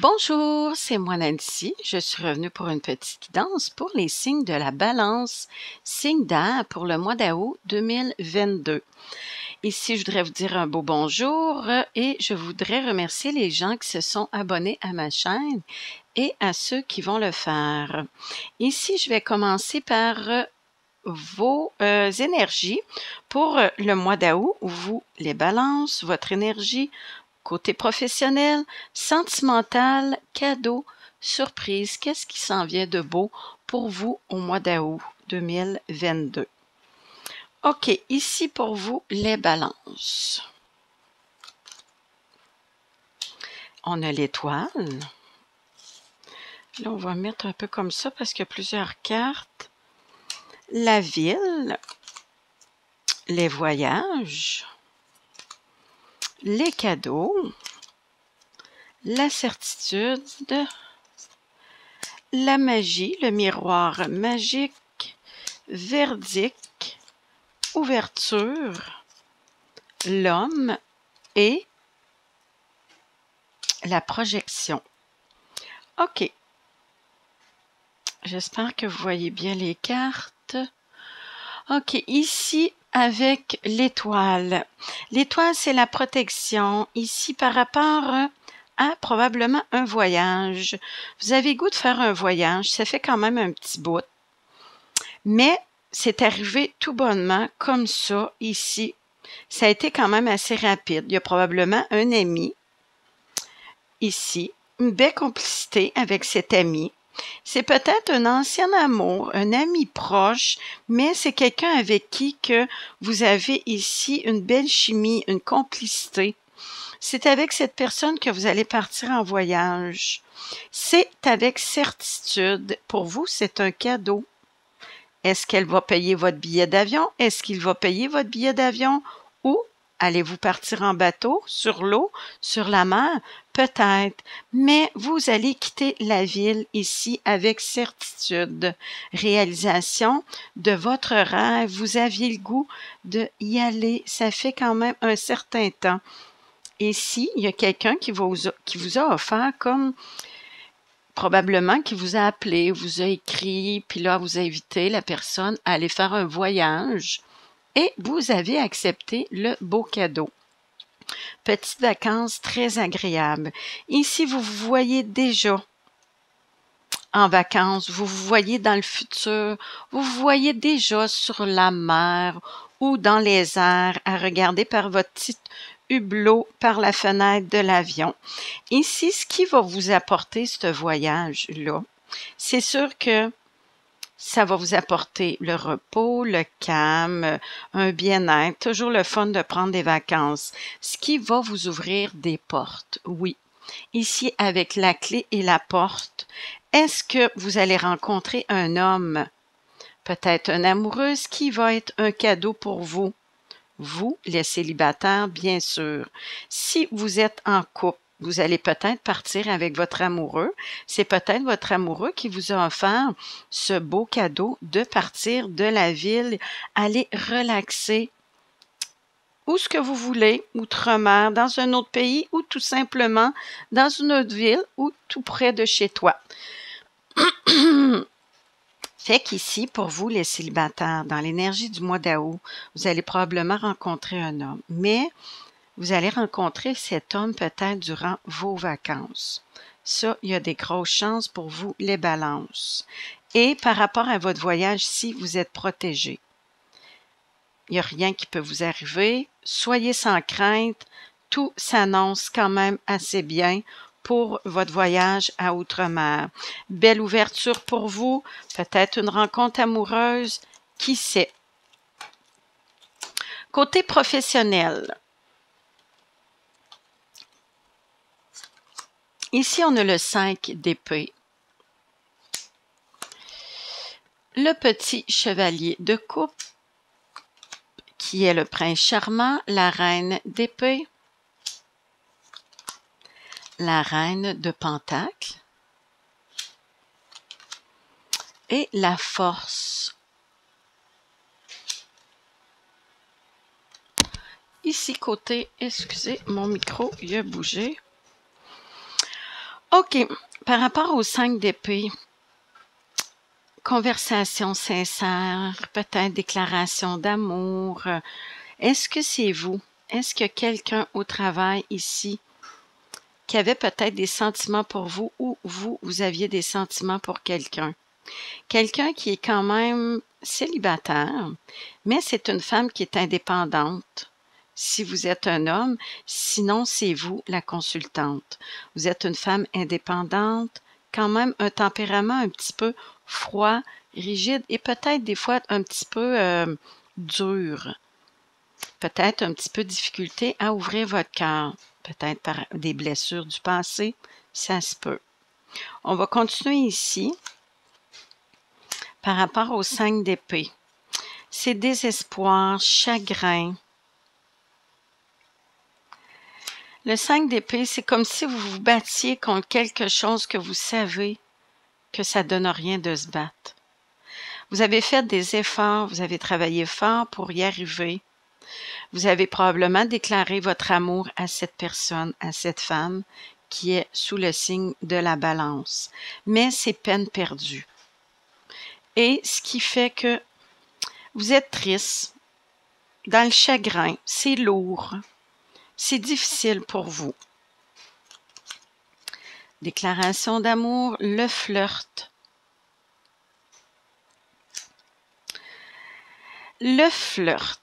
Bonjour, c'est moi Nancy. Je suis revenue pour une petite guidance pour les signes de la balance, signe d'air pour le mois d'août 2022. Ici, je voudrais vous dire un beau bonjour et je voudrais remercier les gens qui se sont abonnés à ma chaîne et à ceux qui vont le faire. Ici, je vais commencer par vos énergies pour le mois d'août. Vous, les balances, votre énergie, côté professionnel, sentimental, cadeau, surprise, qu'est-ce qui s'en vient de beau pour vous au mois d'août 2022? OK, ici pour vous, les balances. On a l'étoile. Là, on va mettre un peu comme ça parce qu'il y a plusieurs cartes. La ville, les voyages, les cadeaux, la certitude, la magie, le miroir magique, verdict, ouverture, l'homme et la projection. OK. J'espère que vous voyez bien les cartes. OK, ici avec l'étoile. L'étoile, c'est la protection. Ici, par rapport à probablement un voyage. Vous avez goût de faire un voyage, ça fait quand même un petit bout. Mais c'est arrivé tout bonnement comme ça ici. Ça a été quand même assez rapide. Il y a probablement un ami ici, une belle complicité avec cet ami. C'est peut-être un ancien amour, un ami proche, mais c'est quelqu'un avec qui que vous avez ici une belle chimie, une complicité. C'est avec cette personne que vous allez partir en voyage. C'est avec certitude. Pour vous, c'est un cadeau. Est-ce qu'elle va payer votre billet d'avion? Est-ce qu'il va payer votre billet d'avion? Ou allez-vous partir en bateau, sur l'eau, sur la mer? Peut-être, mais vous allez quitter la ville ici avec certitude. Réalisation de votre rêve, vous aviez le goût de y aller. Ça fait quand même un certain temps. Et si il y a quelqu'un qui vous a offert comme probablement qui vous a appelé, vous a écrit, puis là, vous a invité la personne à aller faire un voyage et vous avez accepté le beau cadeau. Petites vacances très agréables. Ici, vous vous voyez déjà en vacances, vous vous voyez dans le futur, vous vous voyez déjà sur la mer ou dans les airs à regarder par votre petit hublot par la fenêtre de l'avion. Ici, ce qui va vous apporter ce voyage-là, c'est sûr que ça va vous apporter le repos, le calme, un bien-être, toujours le fun de prendre des vacances. Ce qui va vous ouvrir des portes, oui. Ici, avec la clé et la porte, est-ce que vous allez rencontrer un homme, peut-être un amoureux, ce qui va être un cadeau pour vous? Vous, les célibataires, bien sûr. Si vous êtes en couple, vous allez peut-être partir avec votre amoureux. C'est peut-être votre amoureux qui vous a offert ce beau cadeau de partir de la ville, aller relaxer où ce que vous voulez, outre-mer, dans un autre pays ou tout simplement dans une autre ville ou tout près de chez toi. Fait qu'ici, pour vous, les célibataires, dans l'énergie du mois d'août, vous allez probablement rencontrer un homme, mais vous allez rencontrer cet homme peut-être durant vos vacances. Ça, il y a des grosses chances pour vous, les balances. Et par rapport à votre voyage, si vous êtes protégé, il n'y a rien qui peut vous arriver. Soyez sans crainte. Tout s'annonce quand même assez bien pour votre voyage à outre-mer. Belle ouverture pour vous, peut-être une rencontre amoureuse, qui sait. Côté professionnel, ici on a le 5 d'épée, le petit chevalier de coupe, qui est le prince charmant, la reine d'épée, la reine de pentacle et la force. Ici côté, excusez, mon micro, il a bougé. OK. Par rapport aux 5 d'épée, conversation sincère, peut-être déclaration d'amour. Est-ce que c'est vous? Est-ce qu'il y a quelqu'un au travail ici qui avait peut-être des sentiments pour vous ou vous aviez des sentiments pour quelqu'un? Quelqu'un qui est quand même célibataire, mais c'est une femme qui est indépendante. Si vous êtes un homme, sinon c'est vous la consultante. Vous êtes une femme indépendante, quand même un tempérament un petit peu froid, rigide et peut-être des fois un petit peu dur. Peut-être un petit peu de difficulté à ouvrir votre cœur, peut-être par des blessures du passé, ça se peut. On va continuer ici par rapport aux 5 d'épée. C'est désespoir, chagrin. Le 5 d'épée, c'est comme si vous vous battiez contre quelque chose que vous savez que ça ne donne rien de se battre. Vous avez fait des efforts, vous avez travaillé fort pour y arriver. Vous avez probablement déclaré votre amour à cette personne, à cette femme qui est sous le signe de la balance. Mais c'est peine perdue. Et ce qui fait que vous êtes triste, dans le chagrin, c'est lourd, c'est difficile pour vous. Déclaration d'amour, le flirt. Le flirt,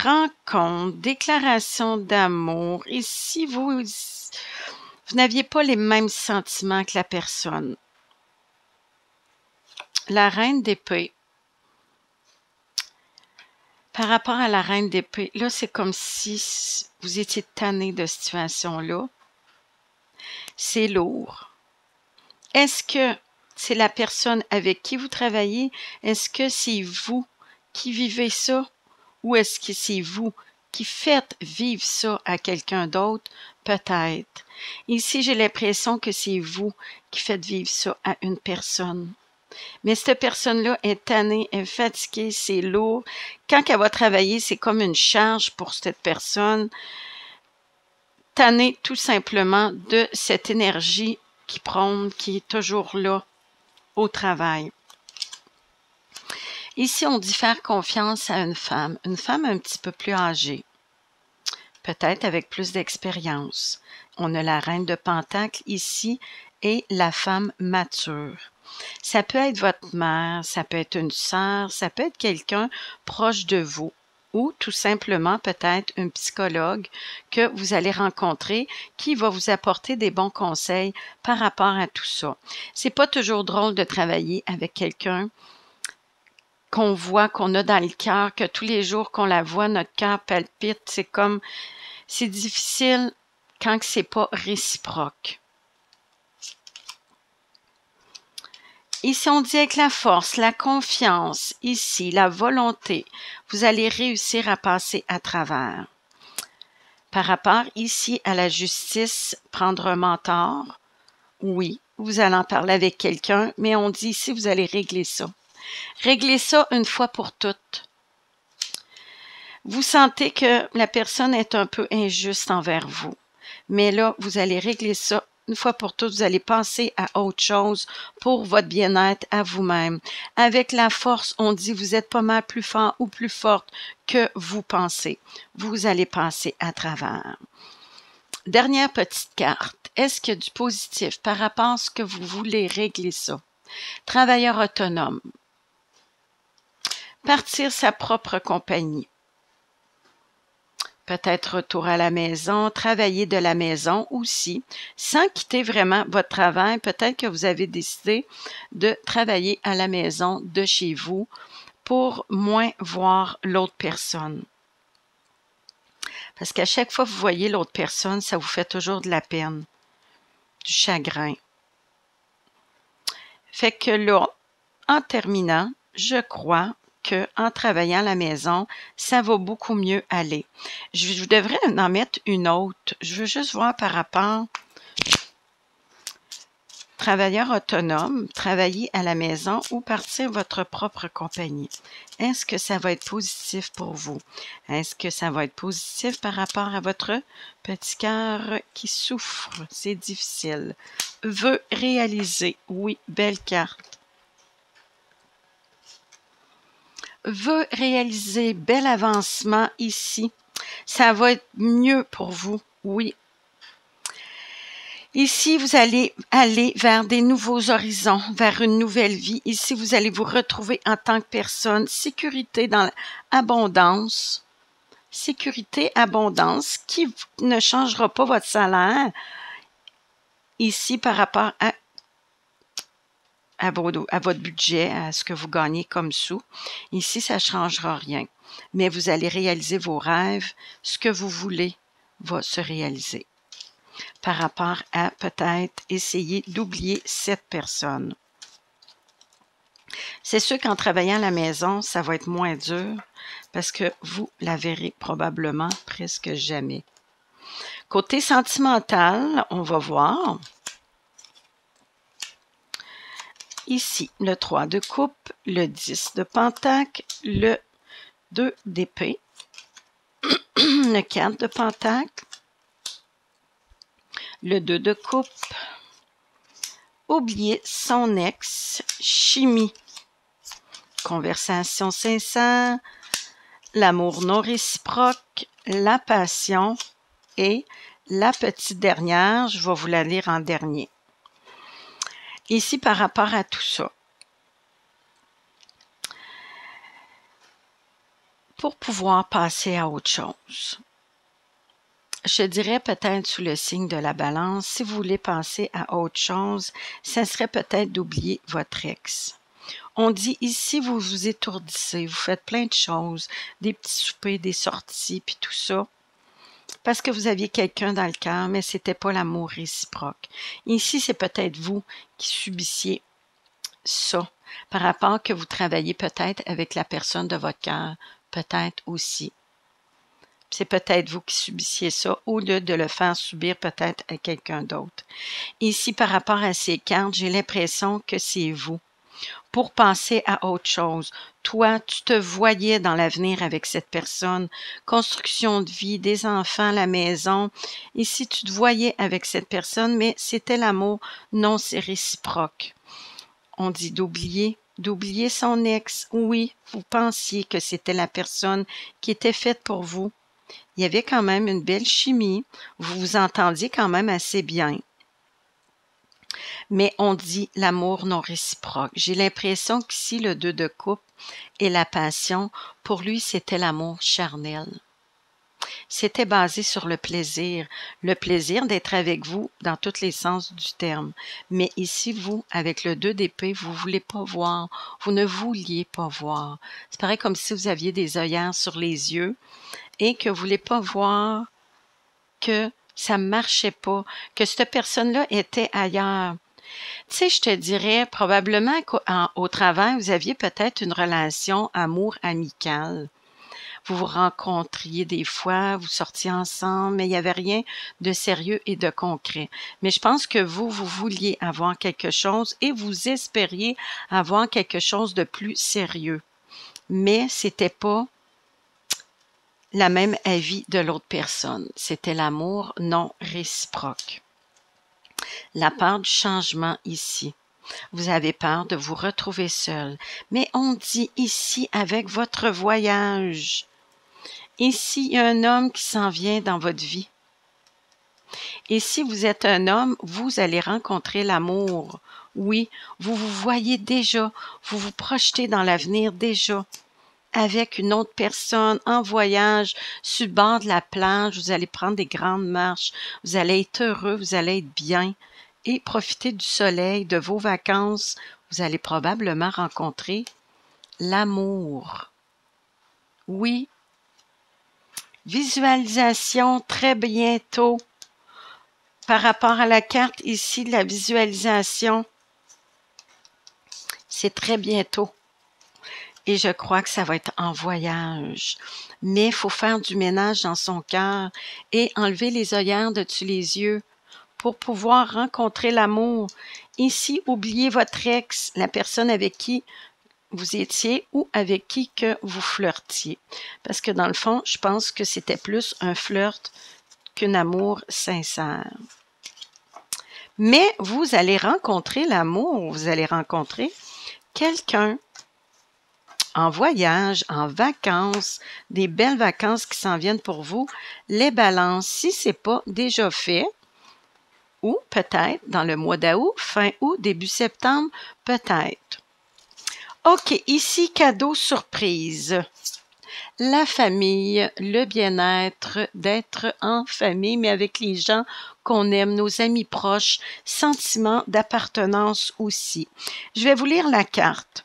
rencontre, déclaration d'amour. Ici, vous n'aviez pas les mêmes sentiments que la personne. La reine d'épée. Par rapport à la reine d'épée, là, c'est comme si vous étiez tanné de cette situation-là. C'est lourd. Est-ce que c'est la personne avec qui vous travaillez? Est-ce que c'est vous qui vivez ça? Ou est-ce que c'est vous qui faites vivre ça à quelqu'un d'autre? Peut-être. Ici, j'ai l'impression que c'est vous qui faites vivre ça à une personne. Mais cette personne-là est tannée, est fatiguée, c'est lourd. Quand elle va travailler, c'est comme une charge pour cette personne. Tannée tout simplement de cette énergie qui prône, qui est toujours là au travail. Ici, on dit faire confiance à une femme un petit peu plus âgée, peut-être avec plus d'expérience. On a la reine de Pentacle ici et la femme mature. Ça peut être votre mère, ça peut être une sœur, ça peut être quelqu'un proche de vous ou tout simplement peut-être un psychologue que vous allez rencontrer qui va vous apporter des bons conseils par rapport à tout ça. C'est pas toujours drôle de travailler avec quelqu'un qu'on voit, qu'on a dans le cœur, que tous les jours qu'on la voit, notre cœur palpite. C'est difficile quand c'est pas réciproque. Ici, on dit avec la force, la confiance, ici, la volonté, vous allez réussir à passer à travers. Par rapport ici à la justice, prendre un mentor, oui, vous allez en parler avec quelqu'un, mais on dit ici, vous allez régler ça. Réglez ça une fois pour toutes. Vous sentez que la personne est un peu injuste envers vous, mais là, vous allez régler ça une fois pour toutes, vous allez passer à autre chose pour votre bien-être à vous-même. Avec la force, on dit vous êtes pas mal plus fort ou plus forte que vous pensez. Vous allez passer à travers. Dernière petite carte. Est-ce qu'il y a du positif par rapport à ce que vous voulez régler ça? Travailleur autonome. Partir sa propre compagnie. Peut-être retour à la maison, travailler de la maison aussi, sans quitter vraiment votre travail. Peut-être que vous avez décidé de travailler à la maison de chez vous pour moins voir l'autre personne. Parce qu'à chaque fois que vous voyez l'autre personne, ça vous fait toujours de la peine, du chagrin. Fait que là, en terminant, je crois qu'en travaillant à la maison, ça va beaucoup mieux aller. Je devrais en mettre une autre. Je veux juste voir par rapport travailleur autonome, travailler à la maison ou partir votre propre compagnie. Est-ce que ça va être positif pour vous? Est-ce que ça va être positif par rapport à votre petit cœur qui souffre? C'est difficile. veut réaliser. Oui, belle carte. Veut réaliser, bel avancement ici. Ça va être mieux pour vous, oui. Ici, vous allez aller vers des nouveaux horizons, vers une nouvelle vie. Ici, vous allez vous retrouver en tant que personne. Sécurité dans l'abondance. Sécurité, abondance, qui ne changera pas votre salaire. Ici, par rapport à votre budget, à ce que vous gagnez comme sous. Ici, ça ne changera rien. Mais vous allez réaliser vos rêves. Ce que vous voulez va se réaliser. Par rapport à peut-être essayer d'oublier cette personne. C'est sûr qu'en travaillant à la maison, ça va être moins dur parce que vous la verrez probablement presque jamais. Côté sentimental, on va voir. Ici, le 3 de coupe, le 10 de pentacle, le 2 d'épée, le 4 de pentacle, le 2 de coupe, oublier son ex, chimie, conversation sincère, l'amour non réciproque, la passion et la petite dernière, je vais vous la lire en dernier. Ici, par rapport à tout ça, pour pouvoir passer à autre chose, je dirais peut-être sous le signe de la balance, si vous voulez passer à autre chose, ça serait peut-être d'oublier votre ex. On dit ici, vous vous étourdissez, vous faites plein de choses, des petits soupers, des sorties, puis tout ça, parce que vous aviez quelqu'un dans le cœur, mais c'était pas l'amour réciproque. Ici, c'est peut-être vous qui subissiez ça, par rapport que vous travaillez peut-être avec la personne de votre cœur, peut-être aussi. C'est peut-être vous qui subissiez ça, au lieu de le faire subir peut-être à quelqu'un d'autre. Ici, par rapport à ces cartes, j'ai l'impression que c'est vous. Pour passer à autre chose. Toi, tu te voyais dans l'avenir avec cette personne. Construction de vie, des enfants, la maison. Ici, tu te voyais avec cette personne, mais c'était l'amour non réciproque. On dit d'oublier son ex. Oui, vous pensiez que c'était la personne qui était faite pour vous. Il y avait quand même une belle chimie. Vous vous entendiez quand même assez bien. Mais on dit l'amour non réciproque. J'ai l'impression qu'ici, le 2 de coupe et la passion, pour lui, c'était l'amour charnel. C'était basé sur le plaisir d'être avec vous dans tous les sens du terme. Mais ici, vous, avec le 2 d'épée, vous ne voulez pas voir, vous ne vouliez pas voir. C'est pareil comme si vous aviez des œillères sur les yeux et que vous ne voulez pas voir que ça ne marchait pas, que cette personne-là était ailleurs. Tu sais, je te dirais probablement qu'au travail, vous aviez peut-être une relation amour-amicale. Vous vous rencontriez des fois, vous sortiez ensemble, mais il n'y avait rien de sérieux et de concret. Mais je pense que vous vouliez avoir quelque chose et vous espériez avoir quelque chose de plus sérieux. Mais c'était pas la même avis de l'autre personne. C'était l'amour non réciproque. La peur du changement ici. Vous avez peur de vous retrouver seul. Mais on dit ici avec votre voyage. Ici, il y a un homme qui s'en vient dans votre vie. Et si vous êtes un homme, vous allez rencontrer l'amour. Oui, vous vous voyez déjà, vous vous projetez dans l'avenir déjà. Avec une autre personne, en voyage, sur le bord de la plage, vous allez prendre des grandes marches, vous allez être heureux, vous allez être bien et profiter du soleil, de vos vacances. Vous allez probablement rencontrer l'amour. Oui. Visualisation très bientôt. Par rapport à la carte ici de la visualisation, c'est très bientôt. Et je crois que ça va être en voyage. Mais il faut faire du ménage dans son cœur et enlever les œillères de dessus les yeux pour pouvoir rencontrer l'amour. Ici, oubliez votre ex, la personne avec qui vous étiez ou avec qui que vous flirtiez. Parce que dans le fond, je pense que c'était plus un flirt qu'un amour sincère. Mais vous allez rencontrer l'amour, vous allez rencontrer quelqu'un en voyage, en vacances, des belles vacances qui s'en viennent pour vous. Les balances, si ce n'est pas déjà fait, ou peut-être dans le mois d'août, fin août, début septembre, peut-être. OK, ici, cadeau surprise. La famille, le bien-être, d'être en famille, mais avec les gens qu'on aime, nos amis proches, sentiment d'appartenance aussi. Je vais vous lire la carte.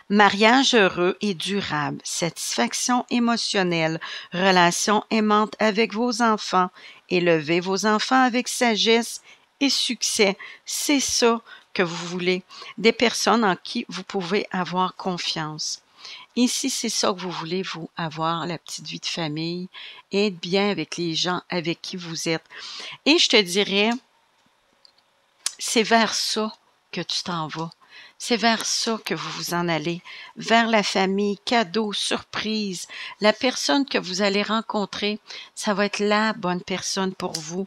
Mariage heureux et durable, satisfaction émotionnelle, relation aimante avec vos enfants, élevez vos enfants avec sagesse et succès. C'est ça que vous voulez, des personnes en qui vous pouvez avoir confiance. Ici, c'est ça que vous voulez, vous, avoir la petite vie de famille, être bien avec les gens avec qui vous êtes. Et je te dirais, c'est vers ça que tu t'en vas. C'est vers ça que vous vous en allez, vers la famille, cadeau, surprise. La personne que vous allez rencontrer, ça va être la bonne personne pour vous,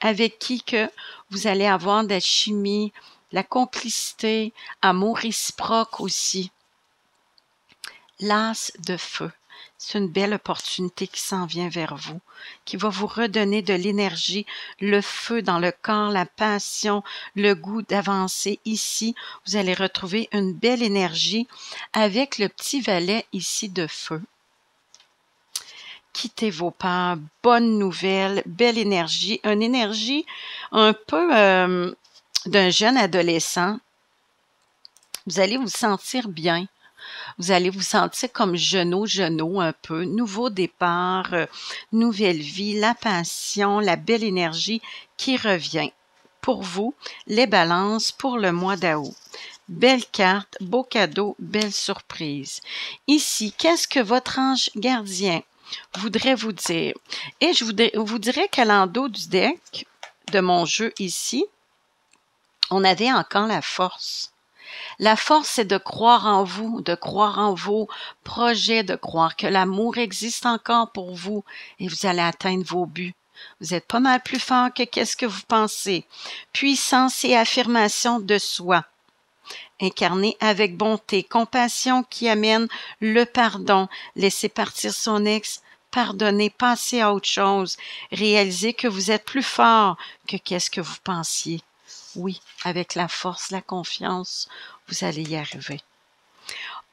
avec qui que vous allez avoir de la chimie, la complicité, amour réciproque aussi. L'as de feu, c'est une belle opportunité qui s'en vient vers vous, qui va vous redonner de l'énergie, le feu dans le corps, la passion, le goût d'avancer. Ici, vous allez retrouver une belle énergie avec le petit valet ici de feu. Quittez vos peurs, bonne nouvelle, belle énergie, une énergie un peu d'un jeune adolescent. Vous allez vous sentir bien. Vous allez vous sentir comme genou un peu, nouveau départ, nouvelle vie, la passion, la belle énergie qui revient. Pour vous, les balances pour le mois d'août. Belle carte, beau cadeau, belle surprise. Ici, qu'est-ce que votre ange gardien voudrait vous dire? Et je vous dirais qu'à l'endos du deck de mon jeu ici, on avait encore la force. La force, c'est de croire en vous, de croire en vos projets, de croire que l'amour existe encore pour vous et vous allez atteindre vos buts. Vous êtes pas mal plus fort que qu'est-ce que vous pensez. Puissance et affirmation de soi. Incarné avec bonté, compassion qui amène le pardon, laisser partir son ex, pardonner, passer à autre chose, réaliser que vous êtes plus fort que qu'est-ce que vous pensiez. Oui, avec la force, la confiance, vous allez y arriver.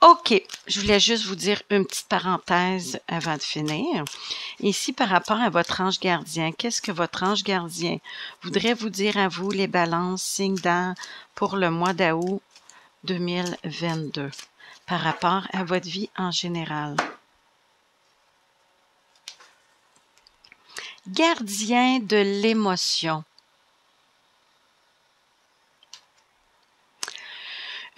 OK, je voulais juste vous dire une petite parenthèse avant de finir. Ici, par rapport à votre ange gardien, qu'est-ce que votre ange gardien voudrait vous dire à vous, les balances, signes d'air, pour le mois d'août 2022, par rapport à votre vie en général? Gardien de l'émotion.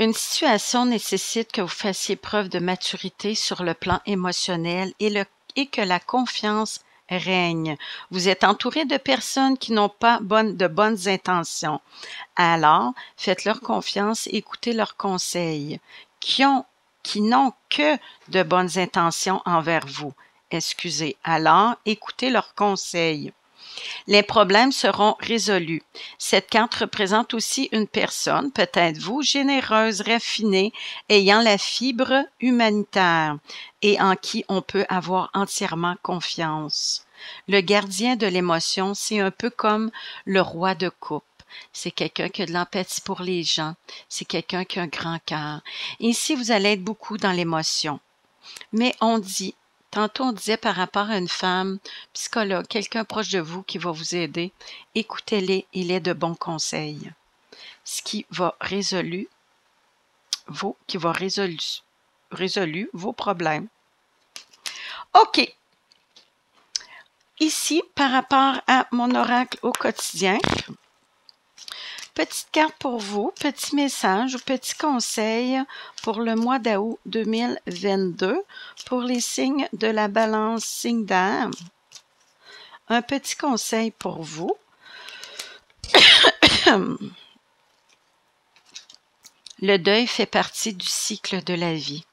Une situation nécessite que vous fassiez preuve de maturité sur le plan émotionnel et que la confiance règne. Vous êtes entouré de personnes qui n'ont pas de bonnes intentions. Alors, faites-leur confiance et écoutez leurs conseils, qui n'ont que de bonnes intentions envers vous. Excusez. Alors, écoutez leurs conseils. Les problèmes seront résolus. Cette carte représente aussi une personne, peut-être vous, généreuse, raffinée, ayant la fibre humanitaire et en qui on peut avoir entièrement confiance. Le gardien de l'émotion, c'est un peu comme le roi de coupe. C'est quelqu'un qui a de l'empathie pour les gens. C'est quelqu'un qui a un grand cœur. Ici, vous allez être beaucoup dans l'émotion. Mais tantôt, on disait par rapport à une femme, psychologue, quelqu'un proche de vous qui va vous aider, écoutez-les, il est de bons conseils. Ce qui va résolu vos problèmes. OK. Ici, par rapport à mon oracle au quotidien, petite carte pour vous, petit message ou petit conseil pour le mois d'août 2022 pour les signes de la balance, signe d'air. Un petit conseil pour vous. Le deuil fait partie du cycle de la vie.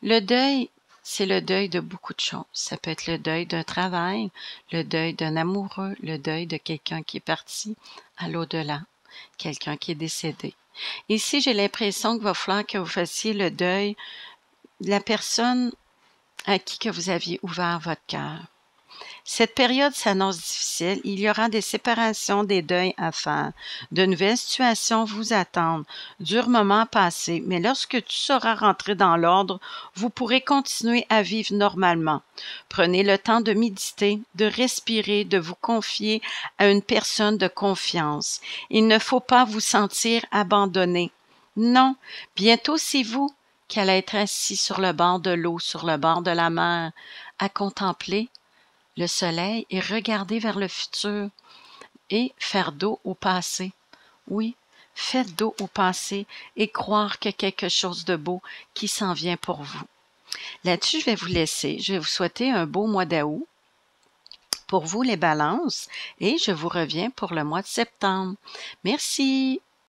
Le deuil, c'est le deuil de beaucoup de choses. Ça peut être le deuil d'un travail, le deuil d'un amoureux, le deuil de quelqu'un qui est parti à l'au-delà, quelqu'un qui est décédé. Ici, j'ai l'impression qu'il va falloir que vous fassiez le deuil de la personne à qui que vous aviez ouvert votre cœur. Cette période s'annonce difficile. Il y aura des séparations, des deuils à faire. De nouvelles situations vous attendent. Durs moments passés, mais lorsque tout sera rentré dans l'ordre, vous pourrez continuer à vivre normalement. Prenez le temps de méditer, de respirer, de vous confier à une personne de confiance. Il ne faut pas vous sentir abandonné. Non, bientôt c'est vous qui allez être assis sur le bord de l'eau, sur le bord de la mer, à contempler le soleil et regarder vers le futur et faire dos au passé. Oui, faites dos au passé et croire qu'il y a quelque chose de beau qui s'en vient pour vous. Là-dessus, je vais vous laisser. Je vais vous souhaiter un beau mois d'août pour vous les balances et je vous reviens pour le mois de septembre. Merci!